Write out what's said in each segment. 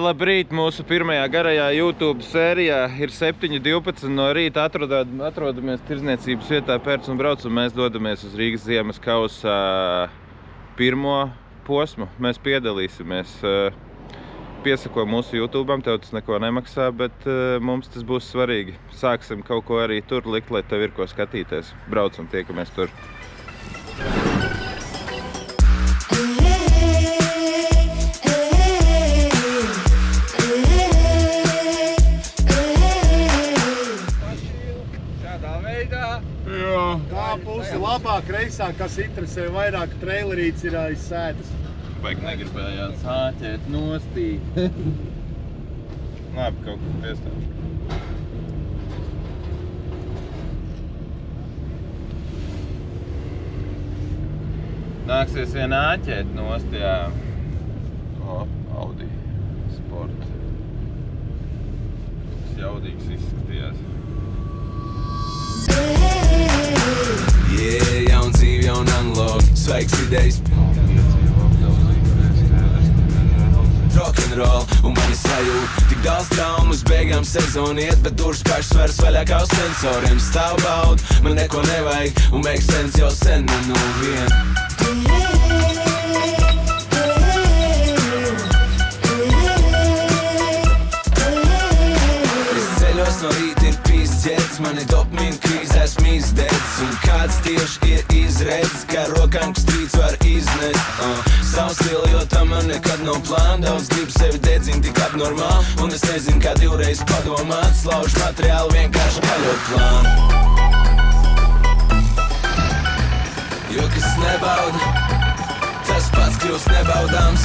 Labrīt, mūsu pirmajā garajā YouTube sērijā ir 7:12 no rīta atrodamies tirdzniecības vietā Pērts un brauc, un mēs dodamies uz Rīgas ziemas kausa pirmo posmu. Mēs piedalīsimies. Piesako mūsu YouTube'am, tev tas neko nemaksā, bet mums tas būs svarīgi. Sāksim kaut ko arī tur likt, lai tev ir ko skatīties. Brauc un tiekamies tur. Tā puse labā, kreisā, kas interesē vairāk, trailerīts ir aiz sētas. Baigi negribējāt sāķēt nostī. Labi, kaut ko piestāšu. Nāksies vien āķēt nost, jā. O, Audi Sport. Tas jaudīgs izskatījās. Yeah, jaun dzīvi, jaun analogi, sveiks idejas. Rock'n'roll, un mani sajūt tik daudz traumu, uz beigām sezonu iet, bet durvis pašas vairs vaļā kā uz sensoriem. Stāv baud, man neko nevajag, un make sense jau sen man vien. Es ceļos no rīta ir pīsķets, mani dopamīna krīze esmu izdedz, un kāds tieši ir izredz, kā rokām strīds var iznest. Savu stilu, jo tam man nekad nav plāna, daudz grib sevi dedzint tik abnormāli, un es nezinu, kā divreiz padomāt, slauž materiāli vienkārši kaļot plānu. Jo kas nebauda, tas pats kļūst nebaudāms.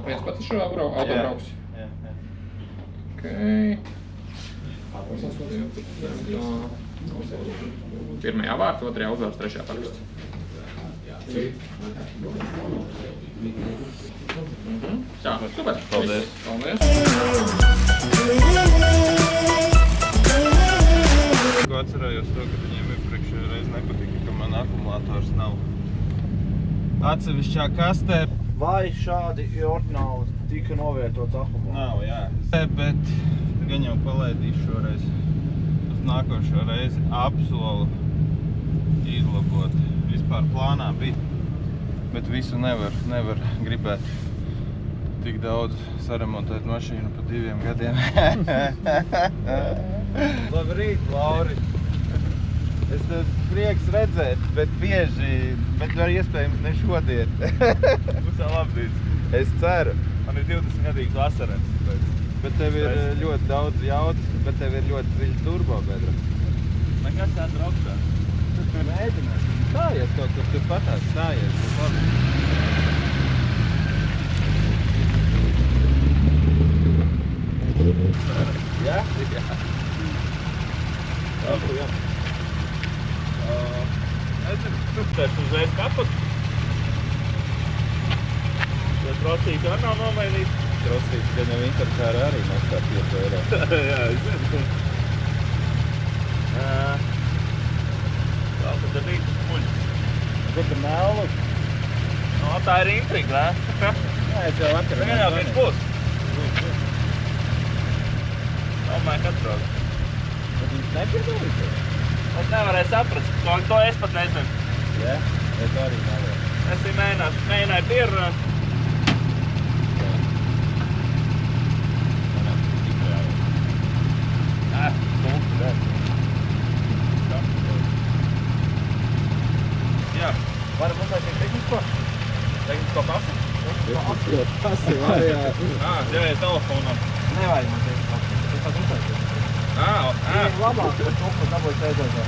Pēc pats šo autobrauks? Jā. Okay. Pirmajā vārta, otrajā uzvārds, trešajā paraksts. Tā, super. Paldies. Atcerējos to, ka viņiem iepriekšējā reiz nepatika, ka man akumulators nav atsevišķā kastē. Vai šādi ordināli tika novietots akumulātors? Nav, jā. Bet gan jau palaidīšu šoreiz uz nākošo reizi apsolu izlabot. Vispār plānā bija, bet visu nevar gribēt tik daudz saremontēt mašīnu pa 2 gadiem. Labrīt, Lauri! Es tev prieks redzēt, bet bieži, bet var iespējams ne šodien. Būs jau labdīts. Es ceru. Man ir 20-gadīgs vasarens. Bet tev ir ļoti daudz jaudas, bet tev ir ļoti dziļa turbo bedra. Nekas tāds augstā. Mēģināt. Stājies kaut kur tur patās, stājies. Tas labi. Jā? Jā. Jā. Nezinu, tas uzreiz kapat. Ja trocīti var nav nomainīt. Trosīts, gan jau interkāra arī maksā 5 eiro. Jā, es zinu. Tā tad ir rītas puļas. Kur tu mēlu? No, tā ir intriga, ne? Jā, es jau vakar. Gan jau viņš būs. Domāju, ka atrod. Bet viņš nepiedalīsies? Es nevarēju saprast, to es pat nezinu. Jā? Ja tu arī nevar. Es viņu mēģināju pierunāt. Jā. Varam uzlaicīt tehnisko? Tehnisko pasi? Pasi, jā. Jā, telefonam. Nevajag man tehnisko pasi. Es pat uzlaicīt. Viņa labāk, bet to, ko dabūju sēdētā.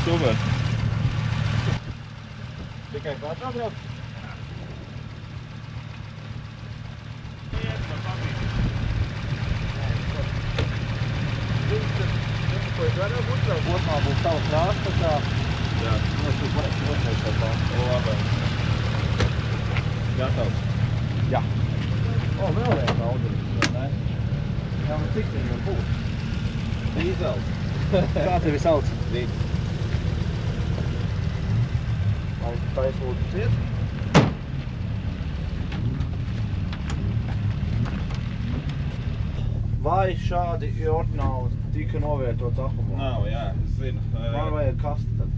Super. Tikai katrā brauc? Ko es vairāk uzbraukt? Otmā būs tava krāsta, kā... Jā. Nu, tu varēsi uzbraukt tā. Labi. Gatavs. Jā. O, vēl viens audums, vai ne? Jā, un cik viņam būs? Dīzels. Kā tevi sauc? Rīt. Lai lūdzu ciet. Vai šādi jortnāli tika novietots akumulā? Nav, jā, es zinu. Man vajag kasti tad.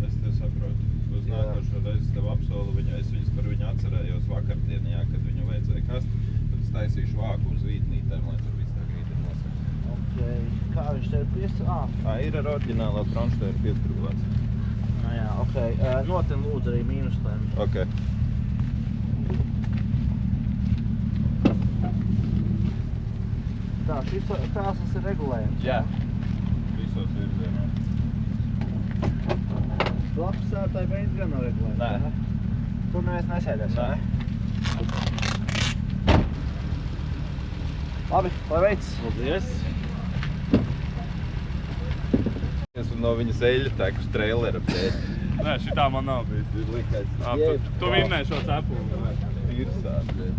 Es te saprotu. Uz nākošo reizi es tev apsolu viņu, es viņas par viņu atcerējos vakardienā, jā, kad viņu vajadzēja kast. Tad es taisīšu vāku uz vītnītēm, lai tur viss tā grīti nosaka. Okay. Kā viņš tev piesaka? Ir ar oriģinālo kronštēru pieskrūvāts. Jā, ok. Notin lūdzu arī mīnuslēm. Ok. Tā, šis krāsas ir regulējums. Jā. Visos virzienos. Blakus sētai beidz gan nav regulējums. Nē. Tur neviens nesēdēs, vai ne? Labi, lai veids. Paldies. Es no viņas eļļa tek uz trailera pēc. Nē, šitā man nav bijis. Likais. Tu vinnēji šo cepu. Tirsāt, bet.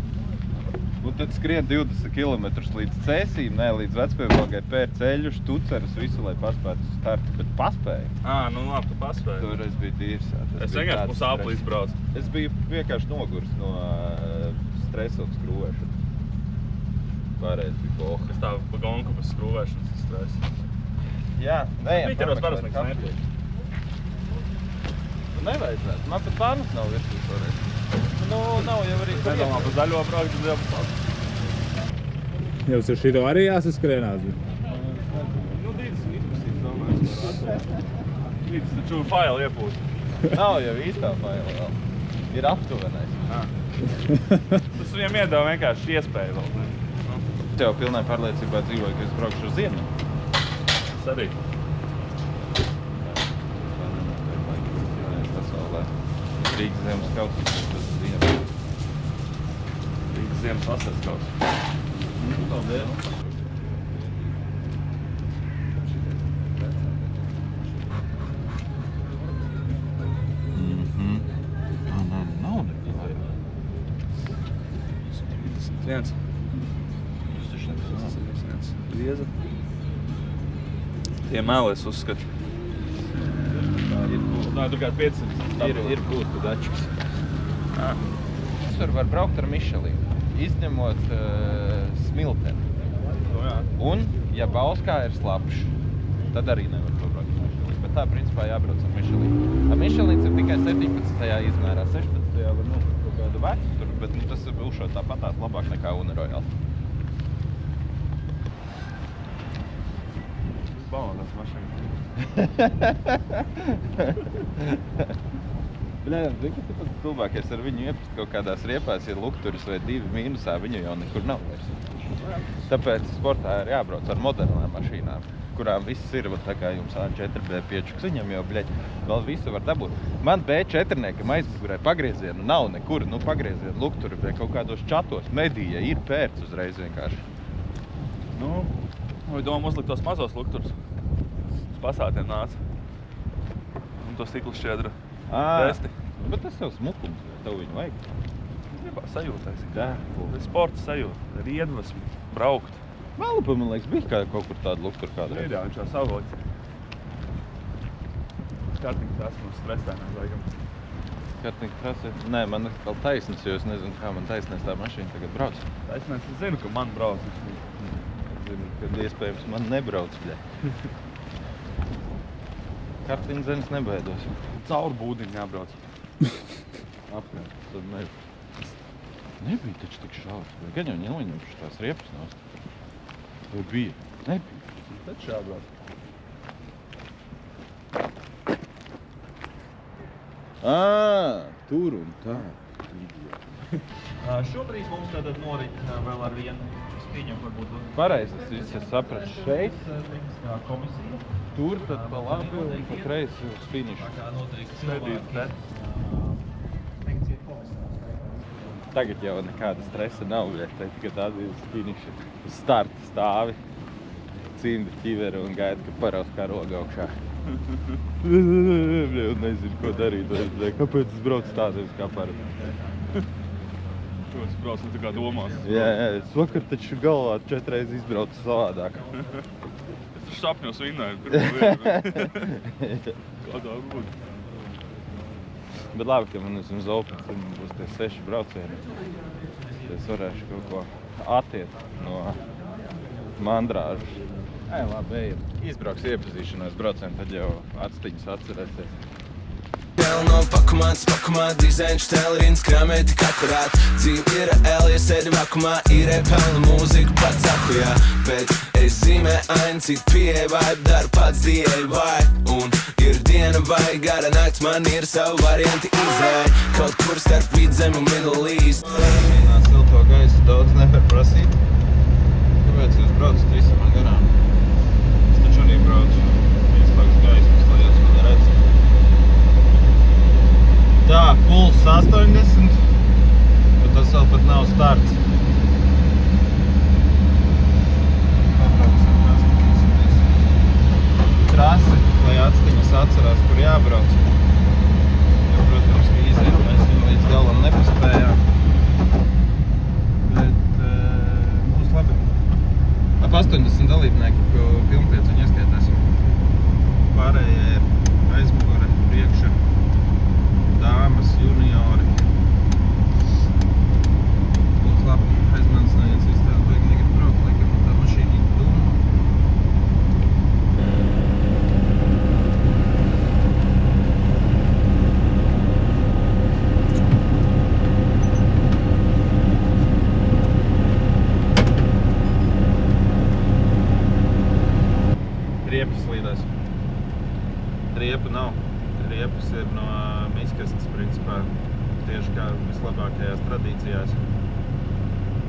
Un tad skrien 20 km līdz Cēsīm, ne, līdz Vecpievilgai pēr ceļu, štuceras, visu, lai paspētu uz startu, bet paspēju. Nu labi, tu paspēji. Toreiz bija tirsāt. Es vienkārši mums āpli izbraucu. Es biju vienkārši nogurs no stresa un skrūvēšanas. Pārējais bija boha. Es tā pa gonku pa skrūvēšanas stresu. Jā, neejam Pīķeros parasti pameklēt nekas kafiju. Tu nevajadzētu, man pat vānas nav virsū toreiz. Nu, nav jau arī tur Nedomā pa zaļo braukt, tad jau pa pats. Jums ar šito arī jāsaskrienās? Nu, dītas izpasīt, domāju. Dītas taču failu iepūt. Nav jau īstā faila vēl. Ir aptuvenais. Tas viņam iedeva vienkārši iespēju vēl. Tev pilnai pārliecībā dzīvoju, ka es braukšu uz ziemu. Es arī. Pasaulē. Rīgas zemes kausis, tas ziema. Rīgas ziemas vasaras kausi. Paldies. Nav nekā. Viens. Jūs taču nekas. Grieza. Tie meli, es uzskatu. Nā, tur kāds 500. Ir būtu dačiks. Visur var braukt ar Michelinu, izņemot smilteni. Jā. Un, ja Bauskā ir slapšs, tad arī nevar pabraukt ar Michelinu. Bet tā, principā, jābrauc ar Michelinu. Ar Michelins ir tikai 17. izmērā, 16. var kaut kādu vecu tur, bet tas būšot tāpatās labāk nekā Uniroyal. Balonās mašīna. Bļā, zini, kas ir pats stulbākais ar viņu iepast kaut kādās riepās, ja lukturis vai 2 mīnusā, viņu jau nekur nav vairs. Tāpēc sportā ir jābrauc ar modernām mašīnām, kurām viss ir, tā kā jums A4, B5, viņam jau, bļaļ, vēl visu var dabūt. Man B4-niekam aizmugurē pagriezienu nav nekur, pagriezienu lukturi, bet kaut kādos čatos, medija ir pērts uzreiz vienkārši. Nu, vai domā uzlikt tos mazos lukturus? Uz pasātiem nāca. Un to stiklu šķiedra testi. Bet tas jau smukums, tev viņu vajag. Gribā sajūtais. Jā. Sporta sajūta, ar iedvesmu, braukt. Malupā, man liekas, bija kaut kur tāda lukturu kādreiz. Ir jā, viņš jau savots. Kartiņas esmu stresēnās, laikam. Kartiņa trasē? Nē, man atkal taisnes, jo es nezinu, kā man taisnēs tā mašīna tagad brauc. Es zinu, ka man brauc. Es zinu, kad iespējams man nebrauc, bļa. Kartiņa zemes nebaidos. Caur būdiņu jābrauc. Apkārt, tad nebija taču tik šaurs. Vai gan jau ņeloņemšu tās riepas nost? Vai bija? Nebija. Taču jābrauc. Tur un tā. Šobrīd mums tātad norit vēl ar vienu. Es pieņemu, varbūt Pareizi, es visu sapratu šeit. tehniskā komisija. Tur tad pa labi un pa kreisi uz finišu. Sēdīt te. Tagad jau nekāda stresa nav, bļa. Te tikai tādi uz finišu. Uz starta stāvi. Cimdi ķiveri un gaida, ka paraus kā roga augšā. Bļa, un nezinu, ko darīt. Bļa, kāpēc es braucu tādiem kā parasti? Es braucu tā kā domās. Jā, es vakar taču galvā 4 reizes izbraucu savādāk. Es sapņos vinnēju pirmo vietu. Kādā būtu. Bet labi, ka man uz Open būs tie 6 braucieni. Es varēšu kaut ko attiet no mandrāžas. Labi, ejam. Izbrauks iepazīšanos braucienu, tad jau atstiņas atcerēsies. Pelno pakumā, dizains, tēlrīns, krāmē tik akurāt. Dzīve ir ja sēdi vakumā, pelna mūziku pats ahujā. Bet es zīmē ainu, cik pieeja vibe, daru pats DIY. Un ir diena vai gara nakts, man ir savu varianti izēja. Kaut kur starp Vidzem un Middle East. Nāc silto gaisu daudz nevar prasīt. Kāpēc jūs braucat visi man garām? Es taču arī braucu. Ieslēgšu gaismas, lai jūs mani redz. Tā, puls 80, bet tas vēl pat nav starts. Pabrauksim, paskatīsimies. Trasi, lai atstiņas atcerās, kur jābrauc. Jo, protams, ka iziet mēs viņu līdz galam nepaspējām. Bet būs labi. Ap 80 dalībnieki, ko pilnpieciņu ieskaitēsim. Pārējie ir aizmugure, priekša. Dāmas, juniori. Būs labi. Aiz manis neviens izstāv, vajag negrib braukt, laikam tā mašīna dūma. Riepas slīdēs. Riepu nav. Riepas ir no miskastes, principā, tieši kā vislabākajās tradīcijās.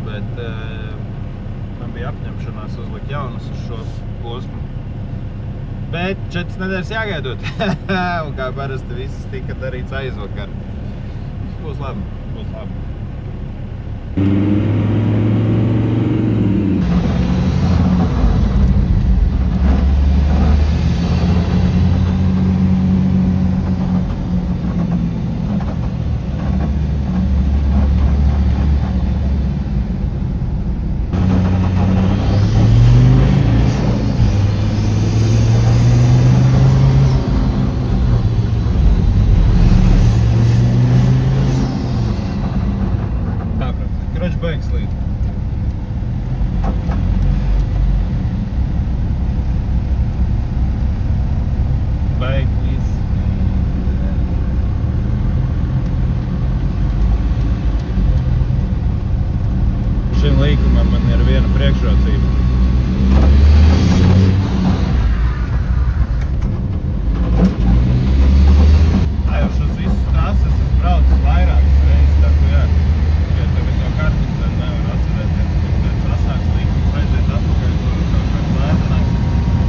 Bet man bija apņemšanās uzlikt jaunus uz šo posmu. Bet 4 nedēļas jāgaidot. Un kā parasti viss tika darīts aizvakar. Būs labi, būs labi. Beigas līdz. Beigas līdz. Šim līkumam man ir viena priekšrocība. Jau šos visus trases es braucu vairākas reizes, tā ko jā. Kartiņas arī nevar atcerēties, ka pēc asāks līkums aiziet atpakaļ, tur kaut kāds lētanāks.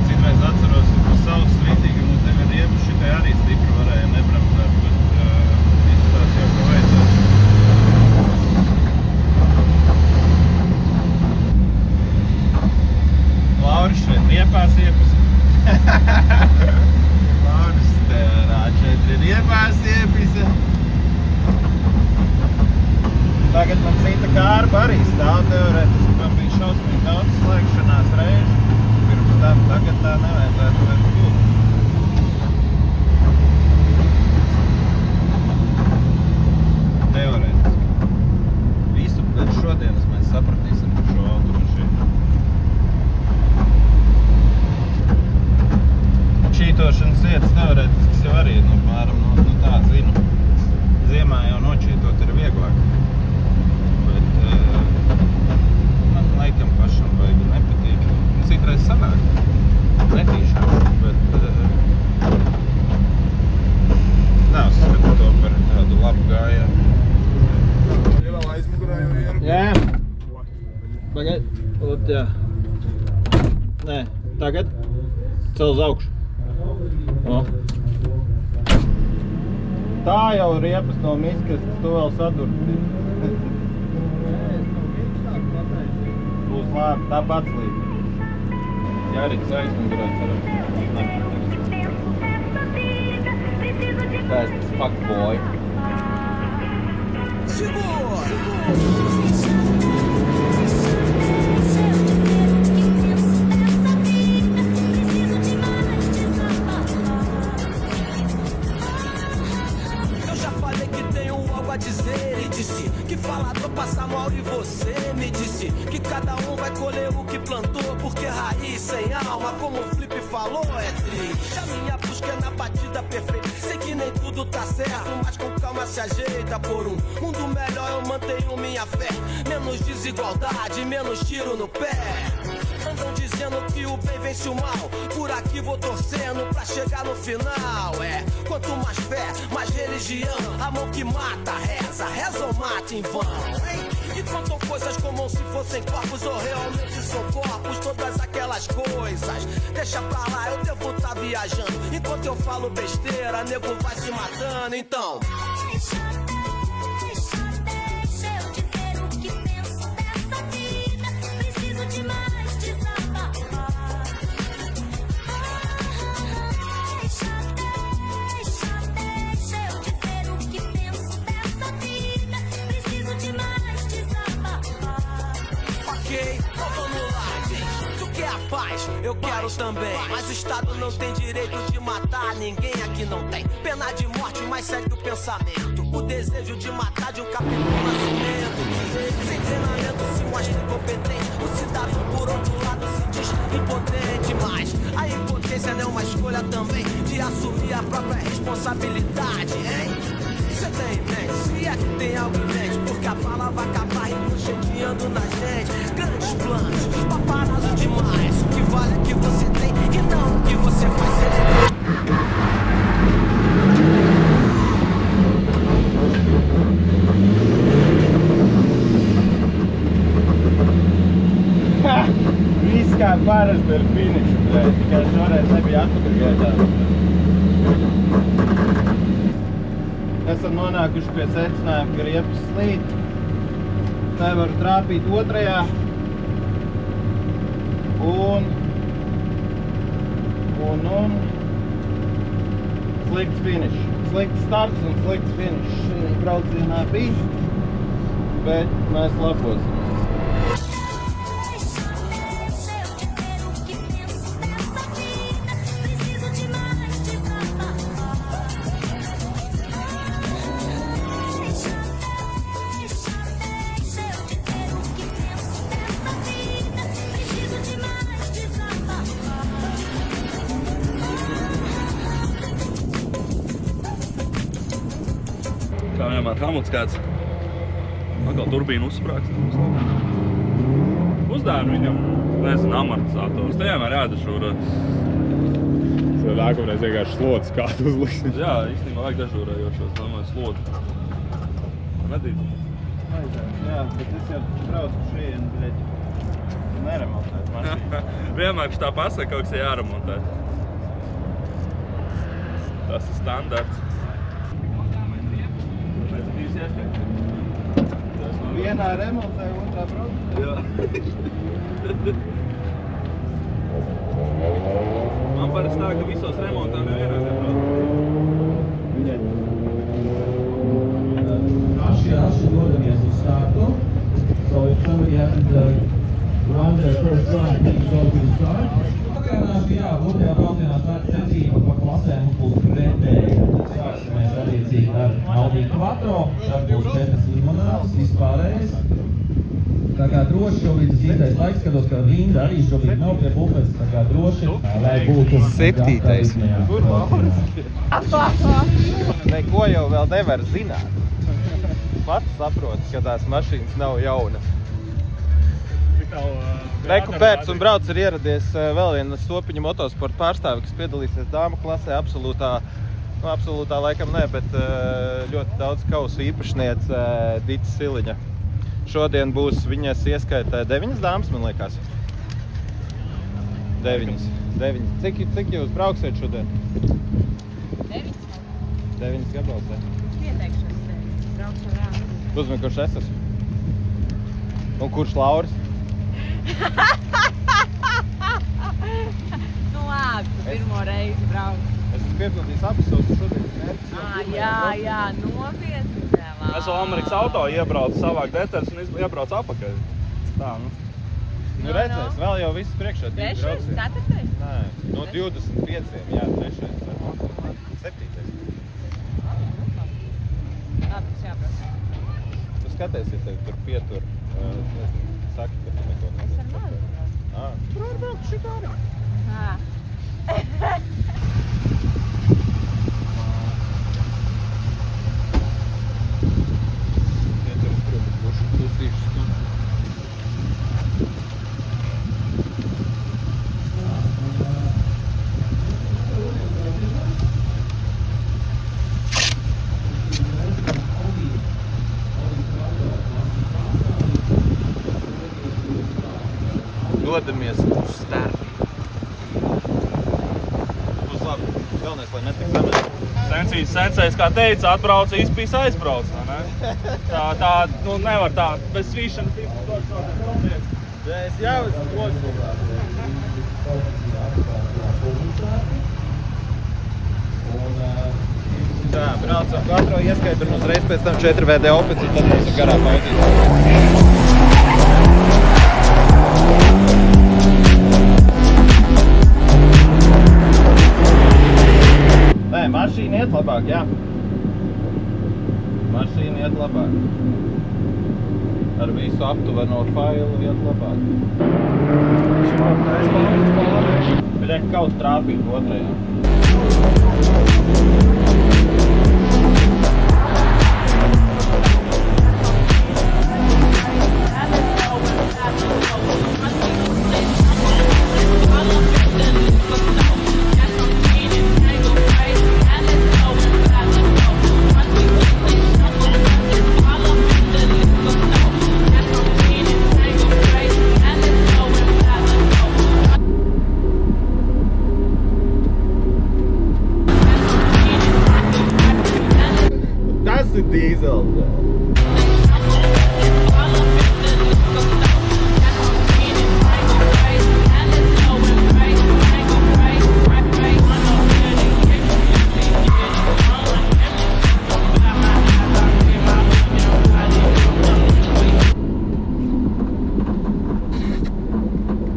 Citreiz atceros, ka savs svitīgi, un tev ir riepas šitai arī stipri varēja nebremzēt, bet izstās jau, ka vajadzētu. Lauris šeit riepās iepisa. Lauris šeit ir riepās iepisa. Tagad man cita kārba arī stāv teorētiski, man bija šausmīgi daudz slēgšanās reižu. Pirms tam tagad tā nevajadzētu vairs būt. Teorētiski. Visu pēc šodienas mēs sapratīsim par šo automašīnu. Čītošanas vietas teorētiski jau arī, apmēram, tā zinu. Ziemā jau nočītot ir vieglāk. Man laikam pašam baigi nepatīk. Citreiz sanāk. Netīšām, bet nav skatu to par tādu labu gājienu. Ir vēl aizmugurā jau ir. Jā. Pagaid. Ot, jā. Nē, tagad. Cel uz augšu. O. Tā jau riepas no miskastes, tu vēl sadurti. Būs labi, tā pats līdz. Jāriks aizmugurā ceram. That's this fuckboy. Eu já falei que tenho algo a dizer e disse que falador passa mal e você me disse que cada um vai colher o que plantou, porque raiz sem alma, como o Flip falou, é triste. A minha busca é na batida perfeita. Sei que nem tudo tá certo, mas com calma se ajeita. Por um mundo melhor eu mantenho minha fé. Menos desigualdade, menos tiro no pé. Andam dizendo que o bem vence o mal. Por aqui vou torcendo pra chegar no final. É, quanto mais fé, mais religião. A mão que mata, reza, reza ou mata em vão, hein? E contam coisas como se fossem corpos ou realmente são corpos. Todas aquelas coisas, deixa pra lá, eu devo tá viajando. Enquanto eu falo besteira, nego vai se matando, então Deixa eu dizer o que penso dessa vida. Preciso de mais desabafar. Deixa eu dizer o que penso dessa vida. Preciso de mais desabafar. ok, então vamos lá, gente. Tu quer a paz? Eu quero também. Mas o Estado não tem direito de matar ninguém, aqui não tem pena de morte, mas segue o pensamento. O desejo de matar de um capitão nascimento. Sem treinamento se mostra incompetente. O cidadão, por outro lado, se diz impotente. Mas a impotência não é uma escolha também de assumir a própria responsabilidade, hein? Você tem em mente, se é que tem algo em mente, porque a bala vai acabar ricocheteando na gente. Grandes planos, paparazzo demais. O que vale é que você tem e não o que você faz. Viss kā parasti ar finišu, tikai šoreiz nebija atpakaļgaitā. Esam nonākuši pie secinājuma, ka riepas slīd. Nevaru trāpīt otrajā. Un slikts finišs. Slikts starts un slikts finišs šī braucienā bija, bet mēs leposimies. Deixa eu dizer o que penso dessa vida. Preciso de mais desabafar. Deixa eu dizer o que penso dessa vida. Preciso de mais desabafar. Kā viņam ar Hamilts kāds atkal turbīnu uzsprāgst. Uzdāvinu viņam, nezinu, amortizators. Te vienmēr jādažūra. Tas nākamreiz vienkārši slots kādu uzliksim. Jā, īstenībā vajag dažūrējošos, domāju, slotu. Nedīt. Jā, bet es jau braucu šeit, bet neremontēt mašīnu. Vienmēr, kad tā pasaka, kaut kas ir jāremontē. Tas ir standarts. Pēc divas iespējas. Vienā remontē, otrā braucu. Jā. Man parasti tā, ka visos remontām ir vienā nebrauc. Raši dodamies uz startu. So if somebody hasn't run their first run, please go to the start. Pagaidām, jā, otrajā braucienā starta secība pa klasēm būs pretēja. Sāksimies attiecīgi ar Audi Quattro, tad būs 4 limonādes, vispārējais. Tā kā droši šobrīd tas īstais laiks, skatos, ka Linda arī šobrīd nav pie bufetes, tā kā droši, lai būtu... Septītais. Kur Neko jau vēl nevar zināt. Pats saproti, ka tās mašīnas nav jaunas. Reku Pērts un Brauc ir ieradies vēl viena stopiņa motosporta pārstāve, kas piedalīsies dāmu klasē, absolūtā laikam ne, bet ļoti daudz kausu īpašniece Dita Siliņa. Šodien būs viņas ieskaitē 9 dāmas, man liekas. 9. Cik jūs brauksiet šodien? 9. 9 gabalsē. Pieteikšos te. Braukšu ar ātru. Uzmini, kurš es esmu? Un kurš Lauris? Nu labi, tu pirmo reizi brauc. Es esmu piepildījis abas savus šodienas mērķus. Jā, nopietni tev. Es vēl Amerikas auto iebraucu, savāk detaļas un iebraucu apakaļ. Tā, nu. Nu redzēs, vēl jau viss priekšā. 3., 4. Nē, no 25, jā, 3. 7. Labi, tas jābrauc. Tu skaties, ja tev tur pietur, saki, ka tu neko Es ar mazu braucu. Tur var braukt šitā arī. Pietur tur būšu klusīšu stundu. Dodamies uz stērpi. Būs labi. Galvenais, lai netik samest. Sensējs, kā teica, atbrauca, izpīs aizbrauc, vai ne? Tā, nu nevar tā, bez svīšanas Es jau esmu lodzi. Tā, braucam katro ieskaitu un uzreiz pēc tam 4VD opets, un tad mums ir garā paudīt. Nē, mašīna iet labāk, jā. Mašīna iet labāk. Ar visu aptuveno failu iet labāk. Bļek, kaut trāpīt otrajā. Tas ir dīzels.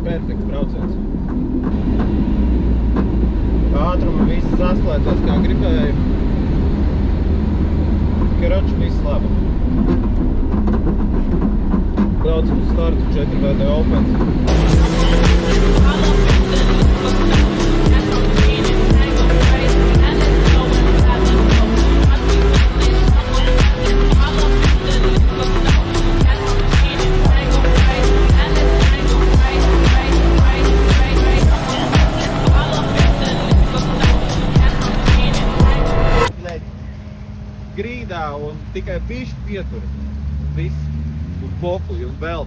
Perfekts brauciens. Ātruma viss saslēdzās, kā gribēju. Karoči, viss labi. Braucam uz startu 4VD opens. Grīdā un tikai bišķi pietur. Viss. Un pokuļi un vēl.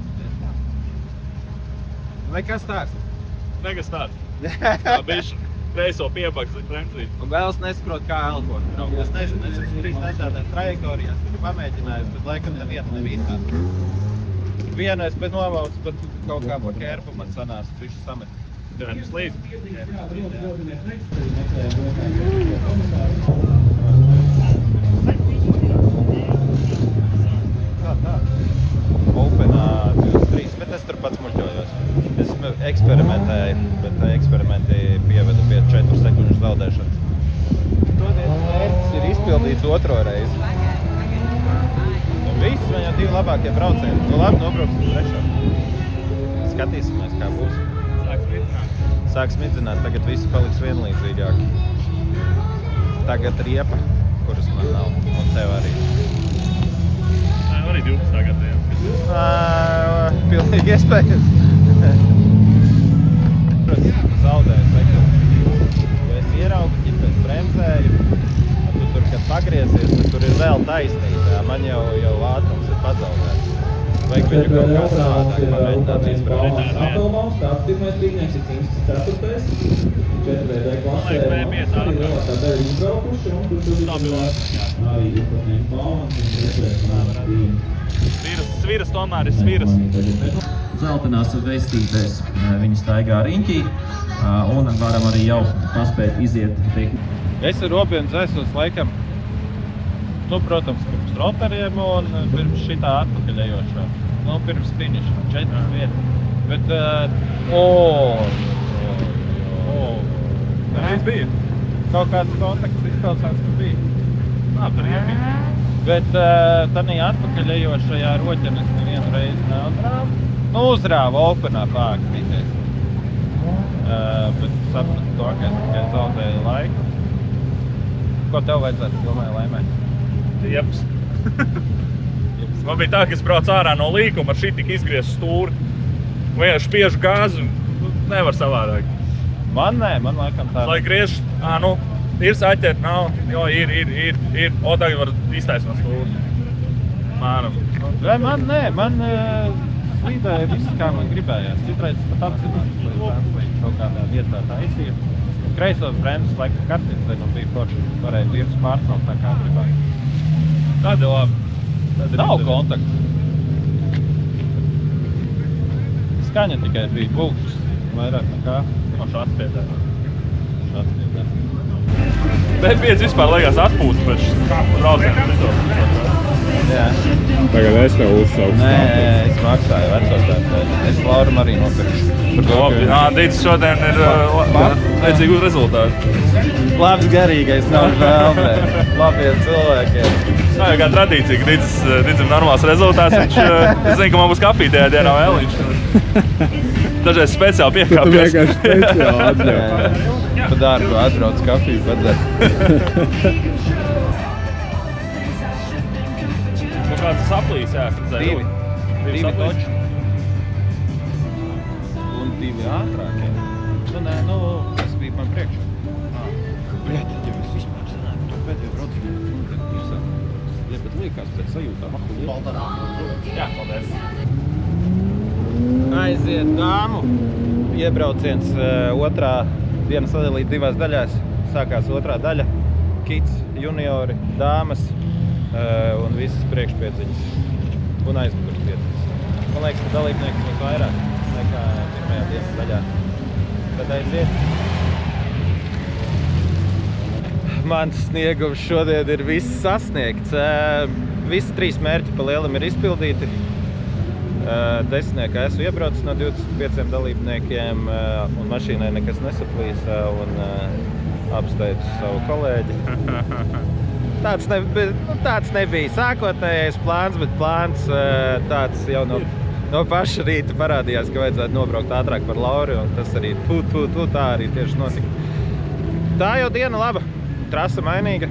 Vai kas tāds? Nekas tāds. Tā bišķi kreiso piepaks bremzīt. Un vēlas nesaprot, kā elkot. Es nezinu, es esmu 3 dažādās trajektorijās, taču pamēģinājis, bet laikam neviena nebija tā. Vienais pēc novalsts pat kaut kā pa kērpu man sanās, bišķi samest. Dēļas līdz. Tā. Openā 23, bet es tur pats muļķojos. Es eksperimentēju, bet tā eksperimenti pieveda pie 4 sekundžu zaudēšanas. Šodienas mērķis ir izpildīts otro reizi. Un viss man jau 2 labākie braucieni. Nu labi, nobrauks uz 3. Skatīsimies, kā būs. Sāks midzināt, tagad visi paliks vienlīdzīgāki. Tagad riepa, kuras man nav, un tev arī. Arī 12. gadījumā. Pilnīgi iespējams. Zaudēju sekundi. Jo es ieraugu ķipēc bremzēju, un tu tur, kad pagriezies, tad tur ir vēl taisnība. Man jau ātrums ir pazaudēts. Vajag viņu kaut kā savādāk pamēģināt izbraukt. Apgalvām stāsts pirmais brīdnieks ir Kings 4. 4VD klasē. Tā daļa izbraukuši un tur arī izpratnieks balvans un iepriekš. Sviras tomēr ir sviras. Zeltenās vestītēs viņi staigā riņķī un varam arī jau paspēt iziet tehniku. Es ar robienu dzēsos laikam Nu, protams, pirms rotariem un pirms šitā atpakaļejošā. Nu, pirms finiša. 4 vietas. Bet, Reiz bija. kaut kāds kontakts izklausās, ka bija. Tur iepīt. Bet tanī atpakaļejošajā roķenes nevienu reizi neuzrāva. Nu, uzrāva openā pārākstīties. Bet sapratu to, ka es tikai zaudēju laiku. Ko tev vajadzētu, domāju, laimēt? Jeps. Man bija tā, ka es braucu ārā no līkuma, ar šī tik izgriezt stūri. Vienkārši spiežu gāzi, nevar savādāk. Man nē, man laikam tā. Lai griež, ir saķert, nav, jo ir. O, tagad var iztaisnot stūri. Māram. Vai man nē, man slīdēja viss, kā man gribējās. Citreiz pat apcīnās, lai translīt kaut kādā vietā taisīja. Kreisos bremzes laikam kartiņas, nu bija forši, varēja virs pārcelt tā kā gribēja. Tad ir labi. Nav kontaktu. Skaņa tikai bija pulkšs, vairāk nekā. Šāds piedē. Šāds piedē. B5 vispār liekas atpūst pēc braucienu. Jā. Tagad es tev uzsaucu. Nē, es maksāju vecotājiem. Es Lauram arī nopirkšu. Labi, Dītis šodien ir vajadzīgi uz rezultātu. Labs garīgais nav vēl, bet labiem cilvēkiem. Nav jau kā tradīcija, ka Dītim normāls rezultāts, viņš zina, ka man būs kafija tajā dienā vēl viņš. Dažreiz speciāli Tu piekāpjas. vienkārši speciāli atļauj. Pa darbu atbrauc kafiju padzer. Kāds saplīs, Divi saplīs. toči. Un 2 ātrākie. Nu, nē, tas bija man priekšā. Bļet, tad jau es vispār zināju, to pēdējo braucienu. Ja, bet liekas pēc sajūtām, Jā, paldies. Aiziet dāmu. Iebrauciens otrā diena sadalīt 2 daļās. Sākās otrā daļa. Kits, juniori, dāmas un visas priekšpiedziņas. Un aizmugurspiedziņas. Man liekas, ka dalībnieki būs vairāk nekā pirmajā dienas daļā. Tad aiziet. Mans sniegums šodien ir viss sasniegts. Visi 3 mērķi pa lielam ir izpildīti. 10. esmu iebraucis no 25 dalībniekiem un mašīnai nekas nesaplīsa un apsteidzu savu kolēģi. Tāds nebija sākotnējais plāns, bet plāns tāds jau no paša rīta parādījās, ka vajadzētu nobraukt ātrāk par Lauri un tas arī tā arī tieši notika. Tā jau diena laba. Trasa mainīga.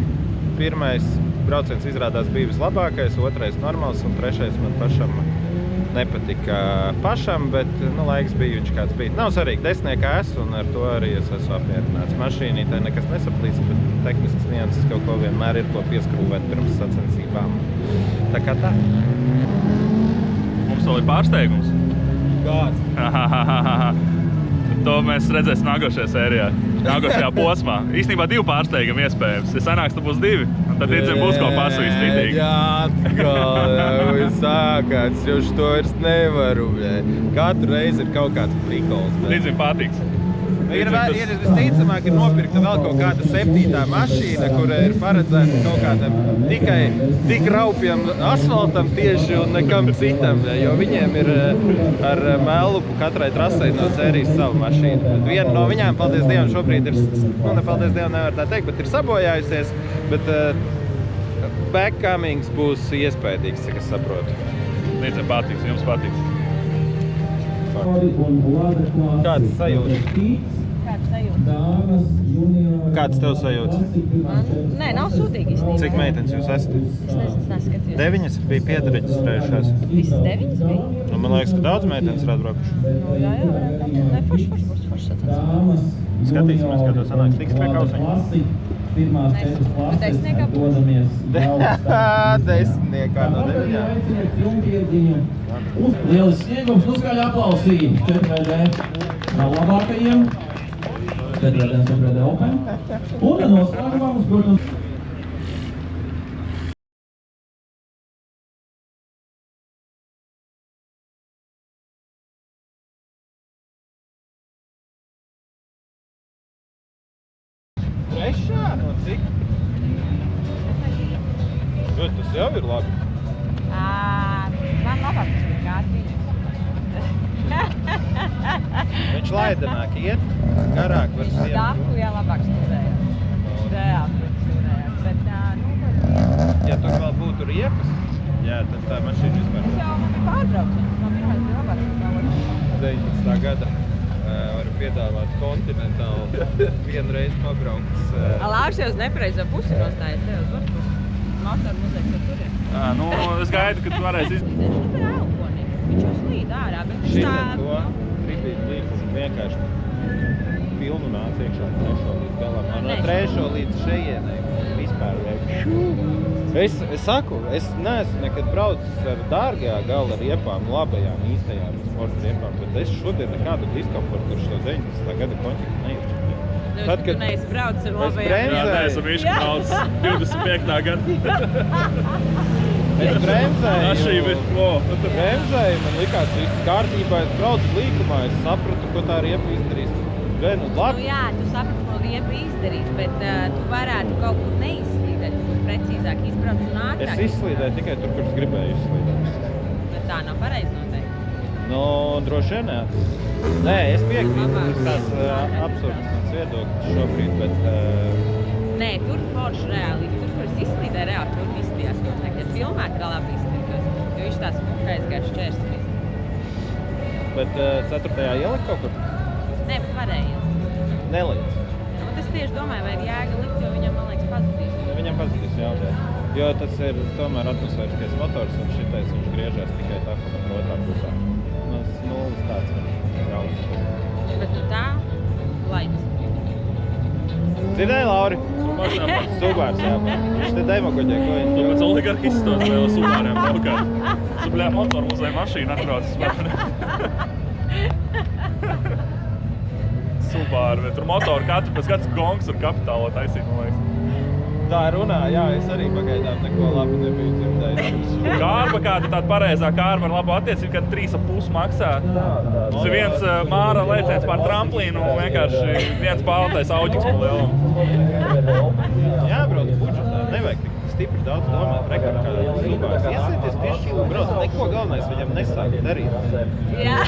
Pirmais brauciens izrādās bija vislabākais, otrais normāls un trešais man pašam nepatika pašam, bet laiks bija viņš kāds bija. Nav svarīgi, 10. esmu un ar to arī es esmu apmierināts. Mašīnītē nekas nesaplīs, bet tehniskas nianses kaut ko vienmēr ir ko pieskrūvēt pirms sacensībām. Tā kā tā. Mums vēl ir pārsteigums. Kāds? To mēs redzēsim nākošajā sērijā, nākošajā posmā. Īstenībā 2 pārsteigumi iespējams. Ja sanāks, tad būs 2, un tad Dītim būs ko pasūkt stitīgi. Jā, atkal sākās, jo to vairs nevaru. Katru reizi ir kaut kāds prikols. Dītim patiks. Ir visticamāk, ir nopirkta vēl kaut kāda 7. mašīna, kura ir paredzēta kaut kādam tik raupjam asfaltam tieši un nekam citam, jo viņiem ir ar mēlupu katrai trasei no sērijas savu mašīnu. Bet viena no viņām, paldies Dievam, šobrīd ir, paldies Dievam nevar tā teikt, bet ir sabojājusies, bet backcomings būs iespējīgs, cik es saprotu. Dītim patiks, jums patiks. Kāds sajūtas? Kāds sajūta? Kāds tev sajūtas? Nē, nav sūdīgi īstenībā. Cik meitenes jūs esat? Es neskatījos. 9 bija piereģistrējušās. Visas 9 bija? Nu, man liekas, ka daudz meitenes ir atbraukuši. Jā. Nē, forši sacensības. Skatīsimies, kā to sanāks. Tiks pie kauseņa. Bet desmitniekā būs. Desmitniekā no 9. Lielisks sniegums, skaļi aplausī 4D nav labākajiem. 4D Open. Un noslēgumā mums, protams, Trešā? No cik? Jo, tas jau ir labi. Man labāk tas ir kārtīgi. Viņš laidenāk iet, garāk var sienu. Daku, jā, labāk stūrējās. Reāli stūrējās, bet, Ja tur vēl būtu riepas, jā, tad tā mašīna vispār. tas jau man bija pārbrauciens. Man pirmais bija labāk. 19. gada varu piedāvāt kontinentālu vienreiz pabraukts. Lauris jau uz nepareizo pusi nostājas, te uz otru pusi. Motoru muzejs jau tur ir. Nu, es gaidu, kad tu varēsi Viņš ir elponi. Viņš jau slīd ārā, bet viņš Šitā tā... to tribītu līkumu vienkārši pilnu nāc iekšā trešo līdz galam. No trešo līdz šejienai vispār liek. Es saku, es neesmu nekad braucis ar dārgajā gala riepām, labajām, īstajām sporta riepām, bet es šodien nekādu diskomfortu ar šo 19. gada konķiku nejūtu. Tad, Tu neesi braucis ar labajām. Jā, neesam višķi brauc 25. gadu. Es bremzēju, Bremzēju, man likās viss kārtībā, es braucu līkumā, es sapratu, ko tā riepa izdarīs. Gan un Nu labi. jā, tu saprati, ko riepa izdarīs, bet tu varētu kaut kur neizslīdēt, tu precīzāk izbrauc un ātrāk. Es izslīdēju tikai tur, kur es gribēju izslīdēt. Bet tā nav pareizi noteikti. Nu, droši vien, jā. Nē, es piekrītu, Labāk. tas tāds absurds mans viedoklis šobrīd, bet Nē, tur forši reāli. Tur, kur es izslīdēju reāli, tur izstījās noteikti. Ja filmēt, kā labi izslīdēs, jo viņš tāds smuka aizgāja šķērslis. bet 4. ielikt kaut kur? Nē, bet varēja. Nelikt. Nu, es tieši domāju, vai ir jēga likt, jo viņam, man liekas, pazudīs. Viņam pazudīs jautāt. Jo tas ir tomēr atmosfēriskais motors un šitais viņš griežās tikai tā, ka pat otrā pusē. Mums nulles tāds viņš brauc. Bet nu tā, laids. Dzirdēji, Lauri? Subārs, jā. Viņš te demagoģē, ko viņš Tāpēc oligarhists tos vēl Subāriem braukāt. Subļā motoru muzeja mašīna atbraucis. Subāri, bet tur motoru katru pēc kāds gongs ar kapitālo taisīt, man liekas. Tā runā, jā, es arī pagaidām neko labu nebiju dzirdējis. Kārba kāda tāda pareizā kārba ar labu attiecību, kad 3,5 maksā. Tas ir viens māra lēciens pār tramplīnu un vienkārši viens pārtais auģiks pa lielam. Jābrauc budžetā, nevajag tik stipri daudz domāt. Rekord kā Subārs. Iesieties piešķīlu, brauc, neko galvenais viņam nesāk darīt. Jā.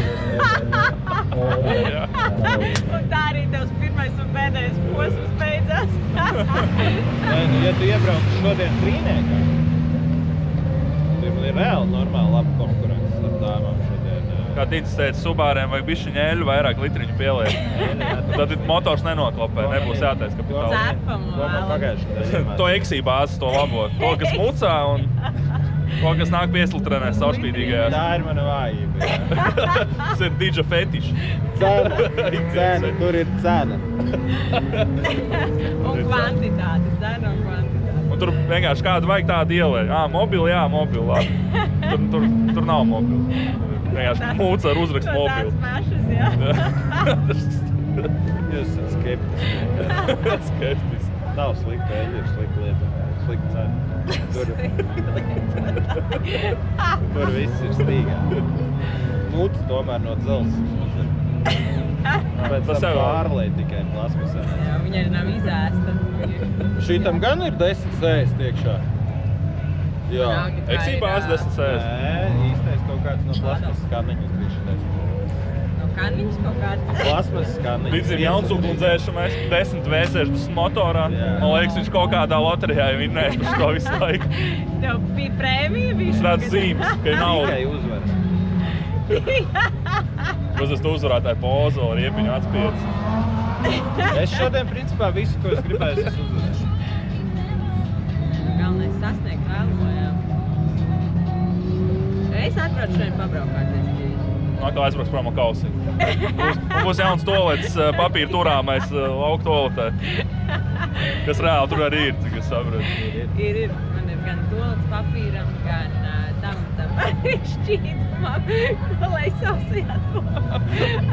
Jā. Un tā arī tavs pirmais un pēdējais posms beidzās. Nē, nu, ja tu iebrauc šodien trīniekā, tur ir reāli normāli laba konkurence ar dāmām šodien. Kā Dītis teica, Subāriem vajag bišķiņu eļu, vairāk litriņu pieliet. Tad motor nenoklopē, nebūs jātais kapitāls. Cepam, To man pagājušajā nedēļā To eksī bāzes to labo. To, kas mucā un to, kas nāk pieslitrenēs caurspīdīgajās. Tā ir mana vājība. jā. Tas ir didža fetiši. Cena, tur ir cena. Un kvantitāte, cena un kvantitāte. Un tur vienkārši kādu vajag tādu ielēju. Mobili, jā, mobili, labi. Tur nav mobili. Vienkārši mūca ar uzrakstu mobili. Tās pašas, jā. Jūs esat skeptiski. Skeptiski. Nav slikta eļļa, ir slikta lieta. Slikta cena. Tur viss ir stīgā. Mūts tomēr no dzels. Pēc Tas tam jau- pārlej tikai plasmasā. Jā, viņa arī nav izēsta. Šitam gan ir 10 sēst iekšā. Jā. Eksī bāzes 10 sēs. Nē, īstais kaut kāds no plasmasas skaniņas bija šitais. No kanniņas kaut kāds. Plasmasas skaniņas. Līdzim jaunsūkundzēšamais, 10 V60 motorā. Jā. Man liekas, viņš kaut kādā loterijā jau vinnēs par to visu laiku. Tev bija prēmija bija? Es redzu zīmes, ka ir nauda. Tikai uzvaras. Protams, es tu uzvarētāju pozu, ar iepiņu atspiedzi. Es šodien, principā, visu, ko es gribēju, es uzvarēšu. Galvenais sasniegt vēlamo, jā. Es atbraucu šodien pabraukāties. Nākā aizbrauks prom ar kausi. Būs jauns toalets, papīra turāmais lauku toaletē. Kas reāli tur arī ir, cik es saprotu. Ir. Man ir gan toalets papīram, gan tam šķītumam, ko lai sausajāt to.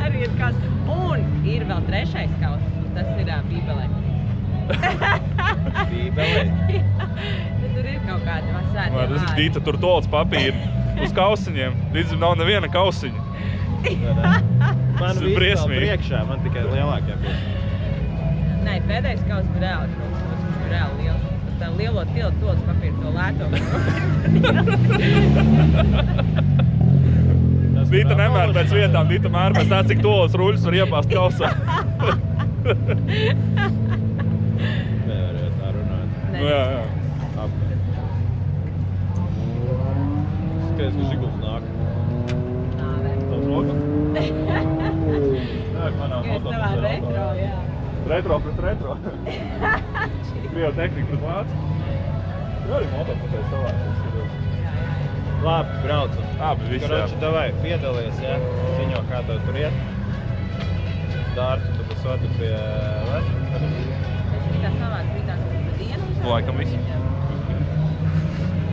Arī ir kāds. Un ir vēl trešais kauss, un tas ir bībelē. Bībelē? Tad tur ir kaut kādi svētie Tas ir vārdi. Dīta, tur toalets papīra uz kausiņiem. Līdzim nav neviena kausiņa. Man Tas ir viss vēl briesmīgi. priekšā, man tikai lielākie būs. Nē, pēdējais kauss bija reāli krūks, tas bija reāli liels. Tas uz tā lielo tiltu todas papīru, to lēto. Dita nemēr pēc vietām, Dita mēr pēc tā, cik tolas ruļus var iepāst kausā. Nevarēja tā runāt. Nē. Nu, jā. Apmēr. Skaties, ka žiguls nāk. Nāvē. Tavs rokas? Nē, manā Jūs savā retro, jā. Retro pret retro. Krievu tehnika pret vācu. Tur arī motociklis savāds. Labi, braucam. Labi, viss, jā. Karoči, davai, piedalies, jā? Ziņo, kā tev tur iet. Dārtu, tu pasvatu pie Latvijas. Tas ir kā savāds bija tā, ka dienu. Laikam viss.